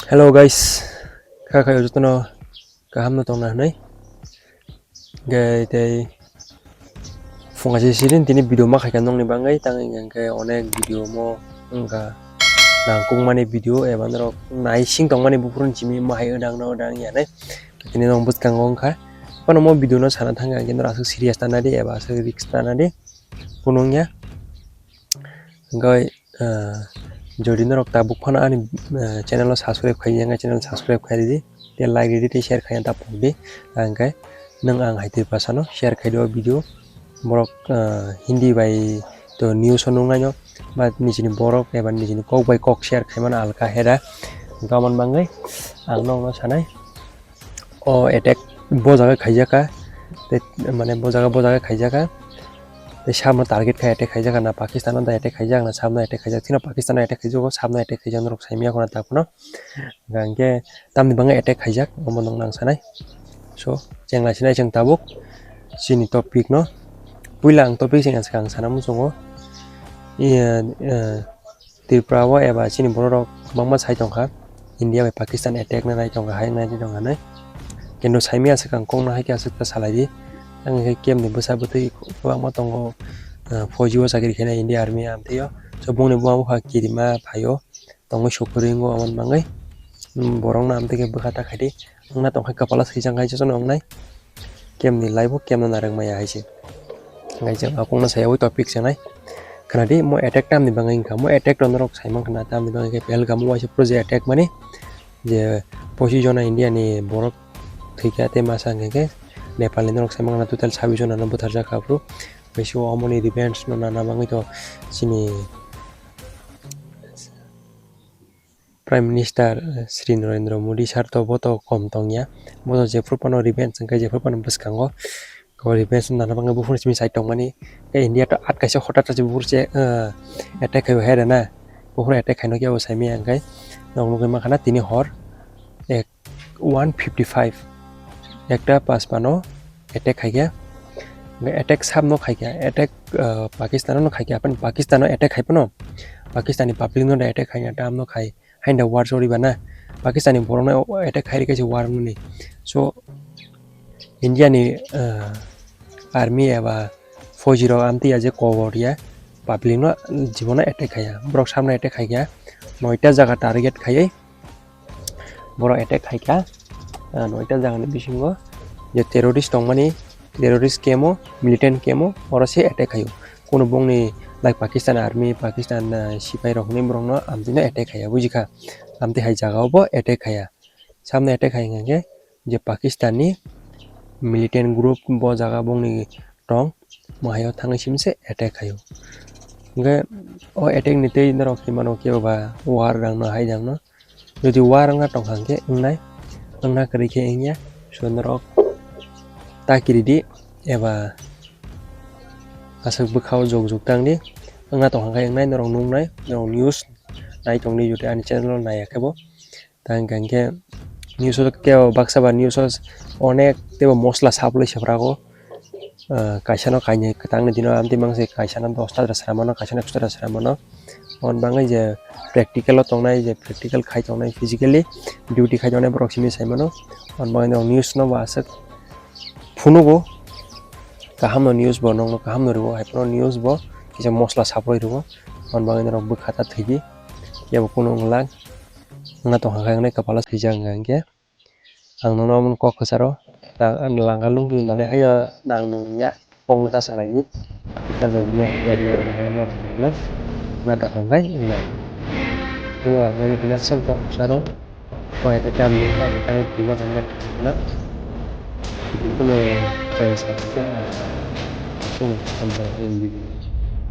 Hello guys, kakak udah tuh kaham nonton nih, gay day fungsi sini video mah kayak nong nih bangai tangan yang kayak onek video mo enggak nangkung mana video bandar naising tong mana bupurun jimi mah udang ya nih, ini nong but kangong kah, apa nomo video no sana tangga yang asuk serius tanah deh ya asuk risk tanah deh, punungnya, enggak jadi norok tabuk pana ani channel lo subscribe khai yang channel subscribe khai di dia like di share khai yang tapuk di angkai neng ang hai ti pasano share khai do video borok hindi by to news onung nanyo ba ni sini borok ya ban ni sini kok by kok share khai mana alka heda gaman bangai ang nong no sanai o attack bo jaga khai jaka mane bo jaga khai jaka सामने टारगेट का अटैक खाइजा ना पाकिस्तान में अटैक खाइजा ना सामने अटैक खाइजा थिना पाकिस्तान अटैक खाइजो सामने अटैक खाइजा नरक साइमिया कोना तापनो गांगे तामनि बांगे अटैक खाइजा अमनंग नां सानाय सो जेंला सिनाय जों ताबुक सिनि टपिक नो पुइलां टपिक जों सां सानामु जोंगो त्रिपुरावा एबा सिनि बररक मामा साइ दंखा इंडिया बाय पाकिस्तान अटैक ना नाय दंगा हाय नाय दंगा नाय केनो साइमिया सकां कोंना हाय क्या सकता सालायदि ang game ni besar betul kuang motong fojiwo sakit kena India army am tiyo so bung ni buang buka kirima payo tongo syukuringo aman mangai borong na am tike bekata kadi ang na tong kepala sekijang kai so nong nai game ni live game na narang maya hai ngai jang aku na saya topik sanai karena di mo attack tam ni bangai kamu attack don rok saimang kena tam ni bangai pel kamu wajib project attack mani je position India ni borok thikate masang ke Nepal ini orang semang natural sabi jo nana butar jaka bro, besok omoni events nana namang itu sini Prime Minister Sri Narendra Modi sarto boto komtongnya, boto jepur pano events engkai jepur pano beskango, kalau events nana bangga bufur sini side tong mani, ke India to at kaisa hotat aja bufur je attack kayu head na, bufur attack kayu kya usai mi engkai, nong nong makana tini hor 155 একটা পাস পানো अटैक खाई गया अटैक सब नो खाई गया अटैक पाकिस्तान नो खाई गया अपन पाकिस्तान अटैक खाई पनो पाकिस्तानी पब्लिक नो अटैक खाई टाम नो खाई हाइंड वार जोड़ी बना पाकिस्तानी बोरनो अटैक खाई कैसे वार नो सो इंडिया नि आर्मी एबा फौजी रो आमती आज कोवरिया पब्लिक नो जीवन अटैक खाया ब्रक सामने अटैक खाई गया 9टा जगह टारगेट खाई बरो अटैक खाई गया 9टा जागानि बिसिंगो जे टेररिस्ट दं माने टेररिस्ट केमो मिलिटेंट केमो अरसे अटैक हायो कोनो बंगनि लाइक पाकिस्तान आर्मी पाकिस्तान सिपाइ रखनि ब्रंनो आमदिनो अटैक हाया बुजिखा आमते हाय जागावबो अटैक हाया सामने अटैक हायंगे जे पाकिस्ताननि मिलिटेंट ग्रुप बो जागा बंगनि दं माहायाव थांनायसिमसे अटैक हायो गे ओ अटैक निते नरखि मानो केबा वार रांनो हाय जांनो जुदि वार रांना दंखांगे उनाय angna kerike ingnya sonrok takiridi eba asuk bukhau jog tang ni angna tong hangkai ngai norong nungnai norong news nai tong ni jude ani channel nai akebo tang gangke news ke baksa ba news onek tebo mosla saploi seprago kaisano kainye ketang ni dino amti mangse kaisano 10 ta rasramano kaisano 100 ta rasramano on bangai je practical tongnai je practical khai tongnai physically duty khai tongnai proximity saimano on bangai no news no wasak phunugo kaham no news bo nong kaham no rugo haipro news bo kisa mosla saproi rugo on bangai no bukhata thigi ya bo kunong lang na to hangai ngai kapala thijang ngangke ang no mon kok khasaro ta an langalung du nale haya nang nung ya pong ta sarai ni ta lo ne ya ni na ta hangai na Dua, dari biasa kok sarung, kau itu jam ni kan dua kan nak, itu lo saya sahaja, tu sampai ini.